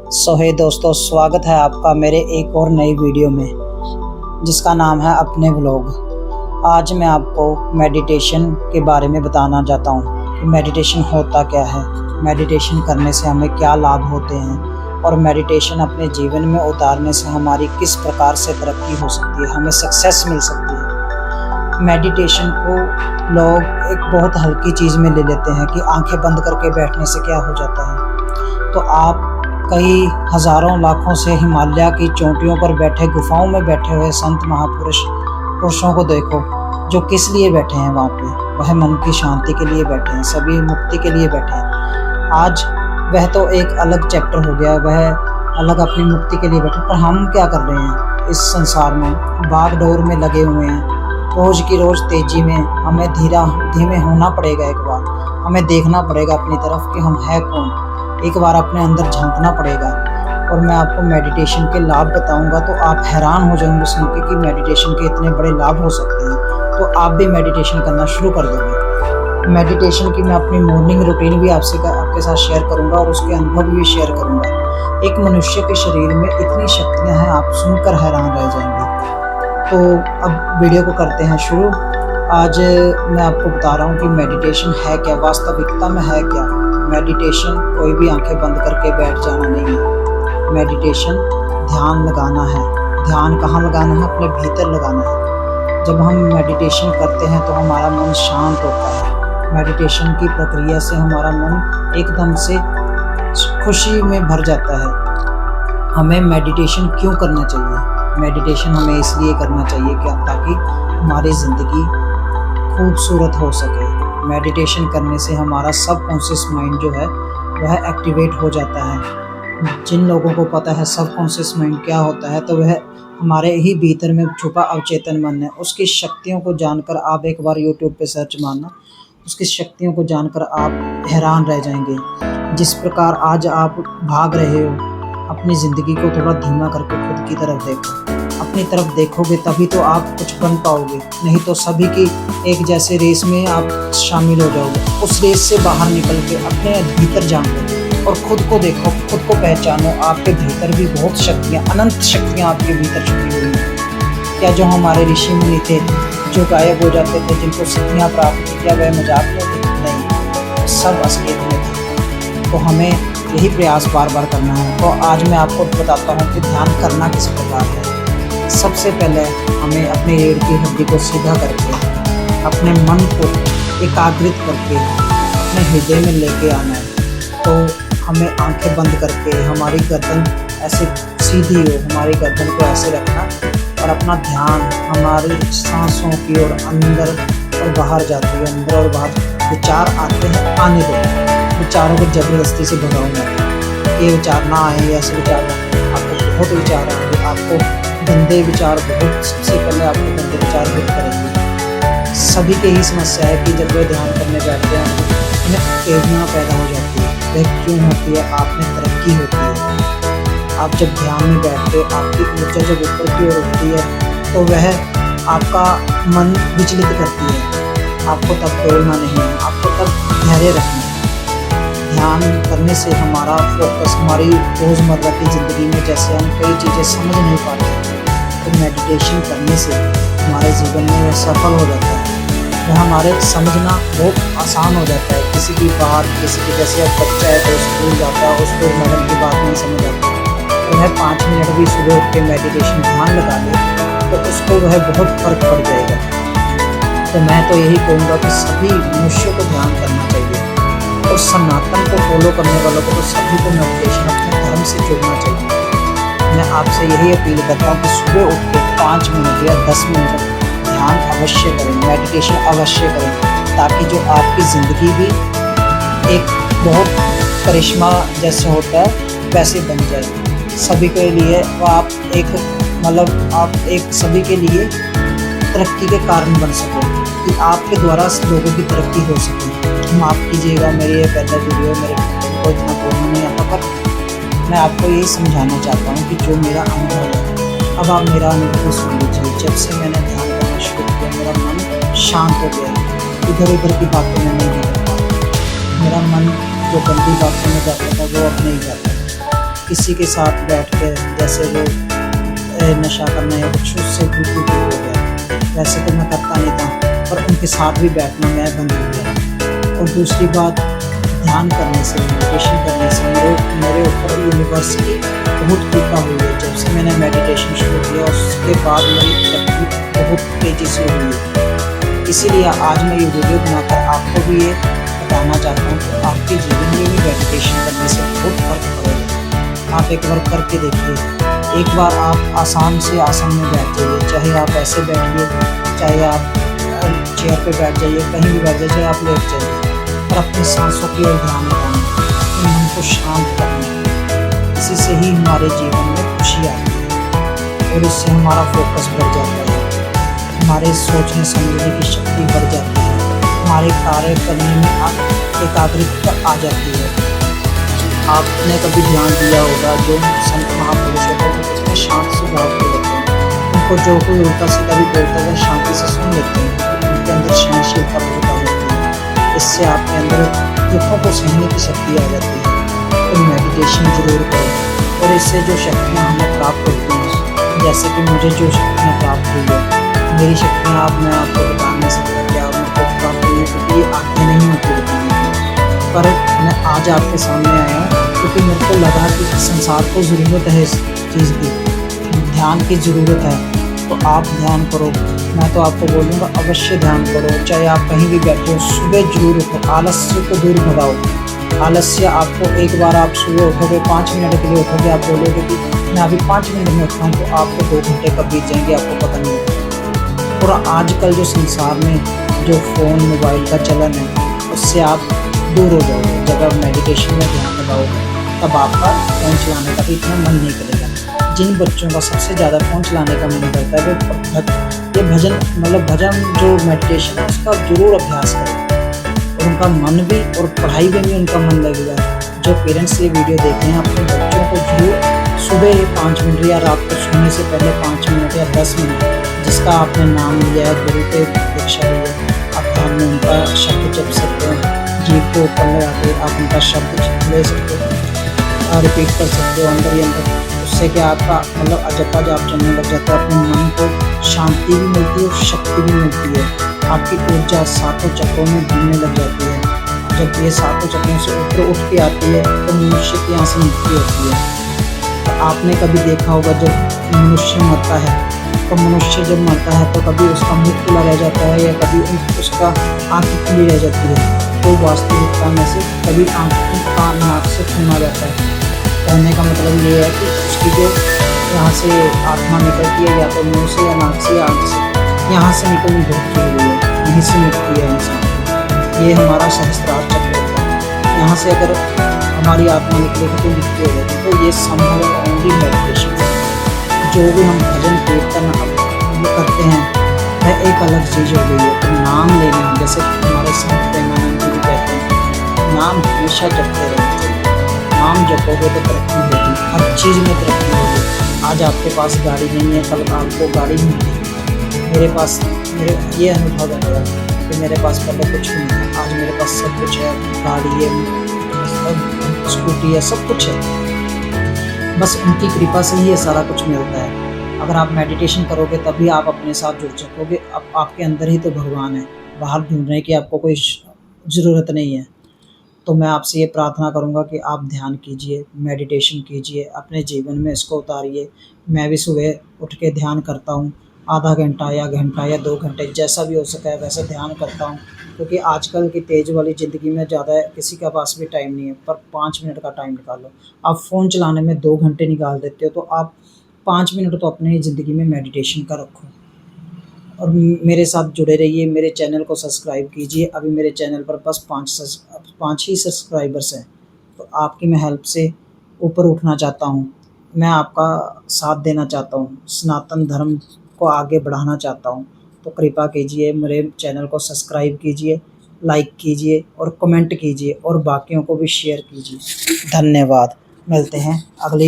हे दोस्तों, स्वागत है आपका मेरे एक और नई वीडियो में जिसका नाम है अपने व्लॉग। आज मैं आपको मेडिटेशन के बारे में बताना चाहता हूँ कि मेडिटेशन होता क्या है, मेडिटेशन करने से हमें क्या लाभ होते हैं और मेडिटेशन अपने जीवन में उतारने से हमारी किस प्रकार से तरक्की हो सकती है, हमें सक्सेस मिल सकती है। मेडिटेशन को लोग एक बहुत हल्की चीज़ में ले लेते हैं कि आंखें बंद करके बैठने से क्या हो जाता है। तो आप कई हज़ारों लाखों से हिमालय की चोटियों पर बैठे, गुफाओं में बैठे हुए संत पुरुषों को देखो, जो किस लिए बैठे हैं वहाँ पे। वह मन की शांति के लिए बैठे हैं, सभी मुक्ति के लिए बैठे हैं। आज वह तो एक अलग चैप्टर हो गया, वह अलग अपनी मुक्ति के लिए बैठे, पर हम क्या कर रहे हैं इस संसार में, भाग-दौड़ में लगे हुए हैं। रोज़ की रोज़ तेज़ी में हमें धीमे होना पड़ेगा। एक बार हमें देखना पड़ेगा अपनी तरफ कि हम हैं कौन, एक बार अपने अंदर झांकना पड़ेगा। और मैं आपको मेडिटेशन के लाभ बताऊंगा तो आप हैरान हो जाएंगे सुन के कि मेडिटेशन के इतने बड़े लाभ हो सकते हैं। तो आप भी मेडिटेशन करना शुरू कर दोगे। मेडिटेशन की मैं अपनी मॉर्निंग रूटीन भी आपके साथ शेयर करूंगा और उसके अनुभव भी शेयर करूंगा। एक मनुष्य के शरीर में इतनी शक्तियां हैं, आप सुनकर हैरान रह जाएंगे। तो अब वीडियो को करते हैं शुरू। आज मैं आपको बता रहा हूँ कि मेडिटेशन है क्या, वास्तविकता में है क्या। मेडिटेशन कोई भी आंखें बंद करके बैठ जाना नहीं है। मेडिटेशन ध्यान लगाना है। ध्यान कहाँ लगाना है? अपने भीतर लगाना है। जब हम मेडिटेशन करते हैं तो हमारा मन शांत होता है। मेडिटेशन की प्रक्रिया से हमारा मन एकदम से खुशी में भर जाता है। हमें मेडिटेशन क्यों करना चाहिए? मेडिटेशन हमें इसलिए करना चाहिए कि ताकि हमारी ज़िंदगी खूबसूरत हो सके। मेडिटेशन करने से हमारा सबकॉन्शियस माइंड जो है वह एक्टिवेट हो जाता है। जिन लोगों को पता है सबकॉन्शियस माइंड क्या होता है, तो वह हमारे ही भीतर में छुपा अवचेतन मन है। उसकी शक्तियों को जानकर आप एक बार यूट्यूब पे सर्च मारना, उसकी शक्तियों को जानकर आप हैरान रह जाएंगे। जिस प्रकार आज आप भाग रहे हो, अपनी ज़िंदगी को थोड़ा धीमा करके खुद की तरफ देखो। अपनी तरफ देखोगे तभी तो आप कुछ बन पाओगे, नहीं तो सभी की एक जैसे रेस में आप शामिल हो जाओगे। उस रेस से बाहर निकल के अपने भीतर जानो और खुद को देखो, खुद को पहचानो। आपके भीतर भी बहुत शक्तियाँ, अनंत शक्तियाँ आपके भीतर छुपी हुई हैं। क्या जो हमारे ऋषि मुनि थे, जो गायब हो जाते थे, जिनको सिद्धियाँ प्राप्त थी, क्या वह मजाक में थे? नहीं, सब असलियत में थे। तो हमें यही प्रयास बार बार करना है। तो आज मैं आपको बताता हूँ कि ध्यान करना किस प्रकार है। सबसे पहले हमें अपनी रीढ़ की हड्डी को सीधा करके, अपने मन को एकाग्रित करके अपने हृदय में लेके आना है। तो हमें आंखें बंद करके हमारी गर्दन ऐसे सीधी हो, हमारी गर्दन को ऐसे रखना और अपना ध्यान हमारी सांसों की ओर अंदर और बाहर जाती है। अंदर और बाहर विचार आते हैं, आने दो। विचारों को ज़बरदस्ती से भगाओ मत। ये विचार ना आए, ऐसे विचार आपको बहुत विचार आएंगे। आपको गंदे विचार सबसे पहले आपको गंदे विचार हिट करेंगे। सभी की यही समस्या है कि जब वे ध्यान करने बैठते हैं उन्हें उत्तेजना पैदा हो जाती है। वह क्यों होती है? आप में तरक्की होती है। आप जब ध्यान में बैठते हो, आपकी ऊर्जा जब ऊपर की ओर उठती है तो वह आपका मन विचलित करती है। आपको तब डोलना नहीं है, आपको तब धैर्य रखना है। ध्यान करने से हमारा फोकस हमारी रोज़मर्रा की ज़िंदगी में, जैसे हम कई चीज़ें समझ नहीं पाते, तो मेडिटेशन करने से हमारे जीवन में वह सफल हो जाता है। वह हमारे समझना बहुत आसान हो जाता है। किसी की बात, किसी की, जैसे अब बच्चा है तो स्कूल जाता है, उसको मैडम की बात नहीं समझ आती, तो वह 5 मिनट भी सुबह उठ के मेडिटेशन ध्यान लगा ले तो उसको वह बहुत फ़र्क पड़ जाएगा। तो मैं तो यही कहूँगा कि सभी मनुष्यों को ध्यान करना चाहिए और सनातन को फॉलो करने वालों को तो सभी को मेडिटेशन अपने धर्म से जुड़ना चाहिए। मैं आपसे यही अपील करता हूँ कि सुबह उठ के 5 मिनट या 10 मिनट ध्यान अवश्य करें, मेडिटेशन अवश्य करें, ताकि जो आपकी ज़िंदगी भी एक बहुत करिश्मा जैसे होता है वैसे बन जाए। सभी के लिए आप एक सभी के लिए तरक्की के कारण बन सकें, कि आपके द्वारा लोगों की तरक्की हो सके। माफ़ कीजिएगा, मेरी ये पहला वीडियो मेरे को इतना बोलना नहीं आता, पर मैं आपको यही समझाना चाहता हूँ कि जो मेरा अनुभव है, अब आप मेरा अनुभव सुन लीजिए। जब से मैंने ध्यान करना शुरू किया, मेरा मन शांत हो गया। इधर उधर की बातें मैं नहीं करता। मेरा मन जो गंदी बातों में जाता था वो अब नहीं जाता। किसी के साथ बैठ के जैसे वो नशा करना या कुछ, उससे बिल्कुल दूर हो गया। वैसे तो मैं करता नहीं था, पर उनके साथ भी बैठना मैं बंद हो गया। और दूसरी बात, ध्यान करने से, मेडिटेशन करने से मेरे ऊपर यूनिवर्स की बहुत कृपा हुई है। जब से मैंने मेडिटेशन शुरू किया उसके बाद मेरी तरक्की बहुत तेज़ी से हुई है। इसीलिए आज मैं ये वीडियो बनाकर आपको भी ये बताना चाहता हूँ कि आपके जीवन में भी मेडिटेशन करने से बहुत फ़र्क पड़ेगा। आप एक बार करके देखिए। एक बार आप आसान से आसन में बैठ जाइए, चाहे आप ऐसे बैठिए, चाहे आप चेयर पे बैठ जाइए, कहीं भी बैठ जाइए, चाहे आप लेट जाइए, और अपनी सांसों की ओर ध्यान लगाएं, अपने मन को शांत करना। इसी से ही हमारे जीवन में खुशी आती है और इससे हमारा फोकस बढ़ जाता है, हमारे सोचने समझने की शक्ति बढ़ जाती है, हमारे कार्य करने में एकाग्रता आ जाती है। आपने कभी ध्यान दिया होगा, जो संत महापुरुष होते हैं कितने शांत स्वभाव के होते हैं। उनको जो कोई उल्टा सीधा भी बोलता है शांति से सुन लेते हैं। उनके अंदर सहनशीलता बहुत आ जाती है। इससे आपके अंदर दुखों को सहने की शक्ति आ जाती है। तो मेडिटेशन जरूर करें, और इससे जो शक्तियाँ हमें प्राप्त होती हैं, जैसे कि मुझे जो शक्तियाँ प्राप्त हुई है, मेरी शक्तियाँ मैं आपको बता नहीं सकता क्या मुझको प्राप्त हुई है, क्योंकि ये आगे नहीं होती बताने की। पर मैं आज आपके सामने आया हूँ क्योंकि मेरे को लगा कि संसार को ज़रूरत है इस चीज़ की, ध्यान की ज़रूरत है। तो आप ध्यान करो, मैं तो आपको बोलूँगा अवश्य ध्यान करो। चाहे आप कहीं भी बैठे हो, सुबह जरूर उठो, आलस्य को दूर भगाओ। आलस्य आपको, एक बार आप सुबह उठोगे, 5 मिनट के लिए उठोगे, आप बोलोगे कि मैं अभी 5 मिनट में उठा हूँ, तो आपको 2 घंटे कब बीत जाएंगे आपको पता नहीं होगा। और आजकल जो संसार में जो फ़ोन मोबाइल का चलन है, उससे आप दूर हो जाओगे। जब आप मेडिटेशन में ध्यान लगाओगे तब आपका फ़ोन चलाने का भी इतना मन नहीं करेगा। जिन बच्चों का सबसे ज़्यादा फ़ोन चलाने का मन करता है वो ये भजन जो मेडिटेशन है उसका ज़रूर अभ्यास करें, और उनका मन भी और पढ़ाई में भी उनका मन लगेगा। जो पेरेंट्स ये वीडियो देखते हैं, अपने बच्चों को जरूर सुबह 5 मिनट या रात को सोने से पहले 5 मिनट या 10 मिनट, जिसका आपने नाम लिया है, गुरु पे दीक्षा ली है, आप ध्यान में उनका शब्द जप सकते हैं। जीभ को ऊपर लगा के आप उनका शब्द ले सकते हो, रिपीट कर सकते हो अंदर ही अंदर। उससे क्या आपका जपा जाप चलने लग जाता है, अपने मन को शांति भी मिलती है और शक्ति भी मिलती है। आपकी ऊर्जा 7 चक्रों में घूमने लग जाती है। जब ये 7 चक्रों से ऊपर उठ के आती है तो मनुष्य की यहाँ से मुक्ति होती है। तो आपने कभी देखा होगा, जब मनुष्य मरता है तो मनुष्य जब मरता है तो कभी उसका मुख खुला रह जाता है या कभी उसका आँख खुली रह जाती है। तो वास्तविकता में से कभी आँख का नाक से खून आ जाता है। कहने का मतलब ये है कि उसकी जो यहाँ से आत्मा निकलती है, या तो मुँह से या नाक से या आँख से, यहाँ से निकलनी बहुत जरूरी है। यहीं से निकलती है इंसान। ये हमारा सहस्त्रार चक्र होता है। यहाँ से अगर हमारी आत्मा निकलेगी तो मृत्यु हो जाएगी। तो ये संभव है ओनली मेडिटेशन। जो भी हम भजन कीर्तन करते हैं वह एक अलग चीज़ हो गई है। तो नाम लेना, जैसे हमारे संत प्रेमानंद जी भी कहते हैं, नाम हमेशा जपते रहना चाहिए। नाम जपोगे तो तरक्की होगी, हर चीज़ में तरक्की होगी। आज आपके पास गाड़ी नहीं है, कल आपको गाड़ी मिलेगी। मेरे ये अनुभव है मेरा कि मेरे पास पहले कुछ नहीं था, आज मेरे पास सब कुछ है। गाड़ी है, स्कूटी है, सब कुछ है। बस उनकी कृपा से ही ये सारा कुछ मिलता है। अगर आप मेडिटेशन करोगे तभी आप अपने साथ जुड़ सकोगे। अब आपके अंदर ही तो भगवान है, बाहर ढूंढने की आपको कोई ज़रूरत नहीं है। तो मैं आपसे ये प्रार्थना करूँगा कि आप ध्यान कीजिए, मेडिटेशन कीजिए, अपने जीवन में इसको उतारिए। मैं भी सुबह उठ के ध्यान करता हूँ, आधा घंटा या घंटा या 2 घंटे, जैसा भी हो सके वैसे ध्यान करता हूँ। क्योंकि आजकल की तेज़ वाली ज़िंदगी में ज़्यादा किसी के पास भी टाइम नहीं है, पर 5 मिनट का टाइम निकालो। आप फ़ोन चलाने में 2 घंटे निकाल देते हो, तो आप 5 मिनट तो अपने ज़िंदगी में मेडिटेशन का रखो। और मेरे साथ जुड़े रहिए, मेरे चैनल को सब्सक्राइब कीजिए। अभी मेरे चैनल पर बस 5 ही सब्सक्राइबर्स हैं। तो आपकी मैं हेल्प से ऊपर उठना चाहता हूँ, मैं आपका साथ देना चाहता हूँ, सनातन धर्म को आगे बढ़ाना चाहता हूँ। तो कृपा कीजिए, मेरे चैनल को सब्सक्राइब कीजिए, लाइक कीजिए और कमेंट कीजिए, और बाकियों को भी शेयर कीजिए। धन्यवाद। मिलते हैं अगली